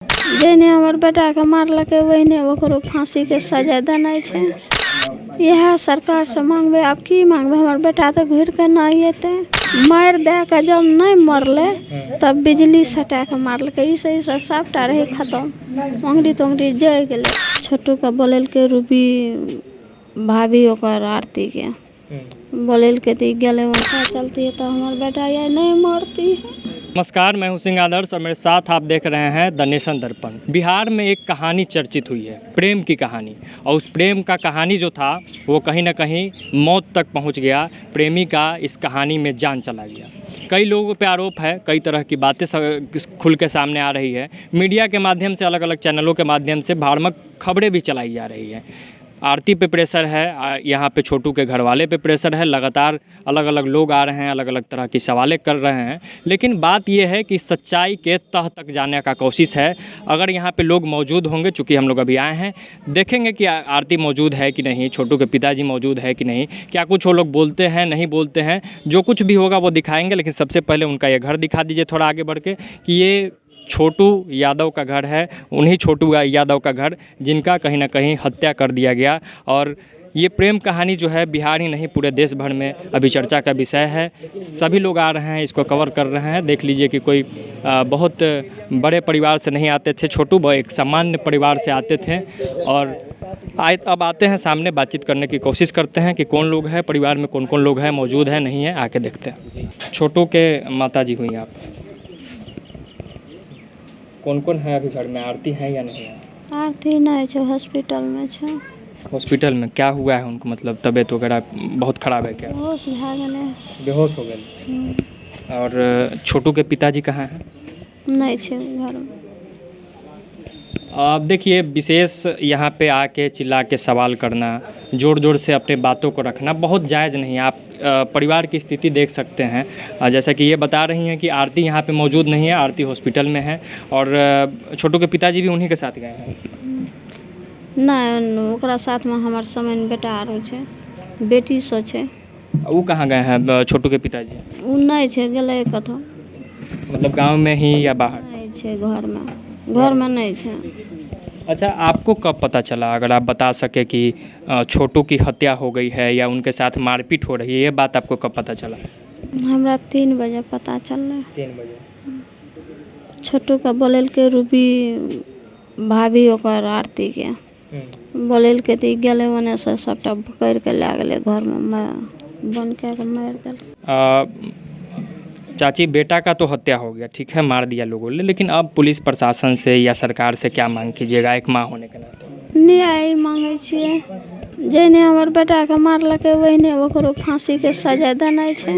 जेने हमर बेटा के मारलकै वहीने ओकरो फांसी के सजा देनाइ छै। यह सरकार से मांगबे, आब की मांगबे, हमर बेटा तो घुर के नहीं एते। मार दे के जब नहीं मरले तब बिजली सटा के मारलकै। ई से सबटा रही खत्म, मंगरी तंगरी जय गेले। छोटू के बोलेलकै रूबी भाभी ओकर आरती के बोलेलकै तो गेले वहाँ चलती है तो हमर बेटा ये नहीं मरती है। नमस्कार, मैं हूं सिंह आदर्श और मेरे साथ आप देख रहे हैं द नेशन दर्पण। बिहार में एक कहानी चर्चित हुई है, प्रेम की कहानी, और उस प्रेम का कहानी जो था वो कहीं ना कहीं मौत तक पहुंच गया। प्रेमी का इस कहानी में जान चला गया। कई लोगों पे आरोप है, कई तरह की बातें खुल के सामने आ रही है। मीडिया के माध्यम से, अलग अलग चैनलों के माध्यम से भ्रामक खबरें भी चलाई जा रही है। आरती पे प्रेशर है, यहाँ पे छोटू के घर वाले पे प्रेशर है। लगातार अलग अलग लोग आ रहे हैं, अलग अलग तरह की सवालें कर रहे हैं। लेकिन बात यह है कि सच्चाई के तह तक जाने का कोशिश है। अगर यहाँ पे लोग मौजूद होंगे, चूँकि हम लोग अभी आए हैं, देखेंगे कि आरती मौजूद है कि नहीं, छोटू के पिताजी मौजूद है कि नहीं, क्या कुछ वो लोग बोलते हैं नहीं बोलते हैं। जो कुछ भी होगा वो दिखाएंगे। लेकिन सबसे पहले उनका ये घर दिखा दीजिए थोड़ा आगे बढ़ के, कि ये छोटू यादव का घर है। उन्हीं छोटू यादव का घर जिनका कहीं ना कहीं हत्या कर दिया गया। और ये प्रेम कहानी जो है बिहार ही नहीं पूरे देश भर में अभी चर्चा का विषय है। सभी लोग आ रहे हैं, इसको कवर कर रहे हैं। देख लीजिए कि कोई बहुत बड़े परिवार से नहीं आते थे छोटू, वो एक सामान्य परिवार से आते थे। और अब आते हैं सामने, बातचीत करने की कोशिश करते हैं कि कौन लोग हैं परिवार में, कौन कौन लोग हैं, मौजूद है नहीं है, आके देखते हैं। छोटू के माता जी हुई आप, कौन कौन है अभी घर में? आरती है या नहीं है? आरती नहीं है, हॉस्पिटल में है। हॉस्पिटल में क्या हुआ है उनको? मतलब तबीयत वगैरह बहुत ख़राब है क्या? बेहोश भए गेलै। बेहोश हो गए। और छोटू के पिताजी कहाँ हैं? नहीं है घर में। अब देखिए, विशेष यहाँ पे आके चिल्ला के सवाल करना, ज़ोर ज़ोर से अपने बातों को रखना बहुत जायज़ नहीं है। आप परिवार की स्थिति देख सकते हैं। जैसा कि ये बता रही हैं कि आरती यहाँ पे मौजूद नहीं है, आरती हॉस्पिटल में है। और छोटू के पिताजी भी उन्हीं के साथ गए हैं? नहीं, ओकरा साथ में हमार समय बेटा आरो है, बेटी सो है। वो कहाँ गए हैं छोटू के पिताजी? वो नहीं है, गेले कतौ। मतलब गाँव में ही या बाहर? नहीं है, घर में नहीं है। अच्छा, आपको कब पता चला, अगर आप बता सके, कि छोटू की हत्या हो गई है या उनके साथ मारपीट हो रही है, ये बात आपको कब पता चला? हमरा 3 बजे पता चलल। 3 बजे। छोटू का बोलेलकै रूबी भाभी ओकर आरती के बोलेलकै तो गेले ओने से सबटा पकड़ के ले गेले घर में, बन के मार देल। चाची, बेटा का तो हत्या हो गया, ठीक है, मार दिया लोगों ने, लेकिन अब पुलिस प्रशासन से या सरकार से क्या मांग कीजिएगा एक माँ होने के नाते? न्याय मांगे छियै। जेने हमर बेटा के मारलकै वहीने ओकरो फांसी के सजा देनाइ छै।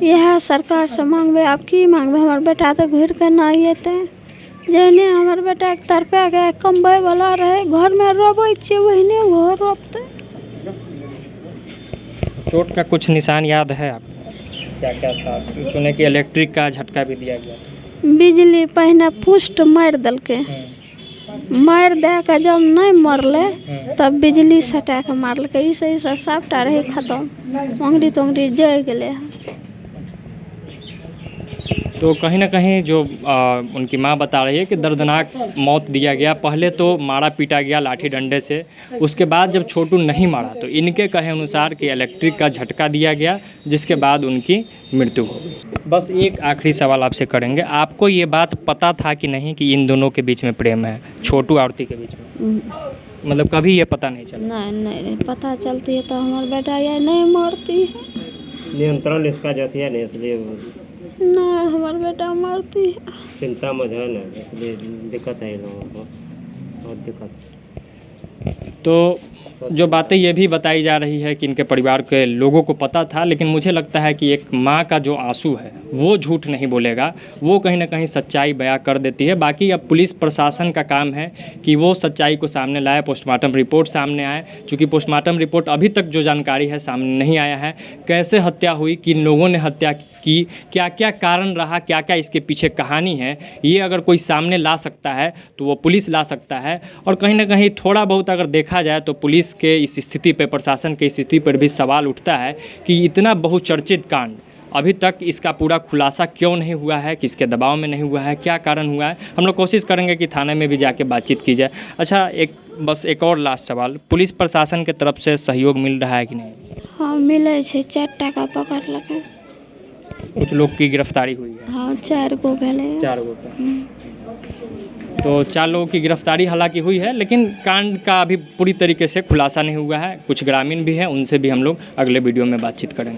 यह सरकार से मांगबे, आब की मांगबे, हमर बेटा तो घुर के नहीं एते। जेने हमर बेटा के तरपा के कमबै वाला रहे, घर में रोबै छियै वहीने घर रोपते। चोट का कुछ निशान याद है आप? क्या क्या था? सुने कि इलेक्ट्रिक का झटका भी दिया गया। बिजली पहने पुष्ट मार देलकै। मार दे के जब नहीं मरले तब बिजली सटा के मारलकै। ई से सबटा रही खत्म, मंगरी तंगरी जय गेले। तो कहीं ना कहीं जो उनकी माँ बता रही है कि दर्दनाक मौत दिया गया। पहले तो मारा पीटा गया लाठी डंडे से, उसके बाद जब छोटू नहीं मारा तो इनके कहे अनुसार कि इलेक्ट्रिक का झटका दिया गया, जिसके बाद उनकी मृत्यु हो गई। बस एक आखिरी सवाल आपसे करेंगे, आपको ये बात पता था कि नहीं कि इन दोनों के बीच में प्रेम है, छोटू आरती के बीच में? मतलब कभी ये पता नहीं चला? नहीं पता चलती है तो हमारे बेटा ये नहीं मरती है। नियंत्रण इसका जो है ना, इसलिए नहीं हमारा बेटा मरती है। चिंता में है ना, इसलिए दिक्कत है इन लोगों को, बहुत दिक्कत। तो जो बातें ये भी बताई जा रही है कि इनके परिवार के लोगों को पता था, लेकिन मुझे लगता है कि एक माँ का जो आंसू है वो झूठ नहीं बोलेगा, वो कहीं ना कहीं सच्चाई बयां कर देती है। बाकी अब पुलिस प्रशासन का काम है कि वो सच्चाई को सामने लाए, पोस्टमार्टम रिपोर्ट सामने आए। चूँकि पोस्टमार्टम रिपोर्ट अभी तक जो जानकारी है सामने नहीं आया है, कैसे हत्या हुई, किन लोगों ने हत्या की, क्या क्या कारण रहा, क्या क्या इसके पीछे कहानी है, ये अगर कोई सामने ला सकता है तो वो पुलिस ला सकता है। और कहीं ना कहीं थोड़ा बहुत अगर देखा जाए तो पुलिस के इस स्थिति पर, प्रशासन की स्थिति पर भी सवाल उठता है कि इतना बहुचर्चित कांड, अभी तक इसका पूरा खुलासा क्यों नहीं हुआ है, किसके दबाव में नहीं हुआ है, क्या कारण हुआ है, हम लोग कोशिश करेंगे कि थाने में भी जाके बातचीत की जाए। अच्छा, बस एक और लास्ट सवाल, पुलिस प्रशासन के तरफ से सहयोग मिल रहा है कि नहीं? हाँ मिले छे, 4 टका पकड़लकै। कुछ लोग की गिरफ्तारी हुई है? हाँ 4 गो भेलै। 4 गो का। तो 4 लोगों की गिरफ्तारी हालांकि हुई है, लेकिन कांड का अभी पूरी तरीके से खुलासा नहीं हुआ है। कुछ ग्रामीण भी हैं, उनसे भी हम लोग अगले वीडियो में बातचीत करेंगे।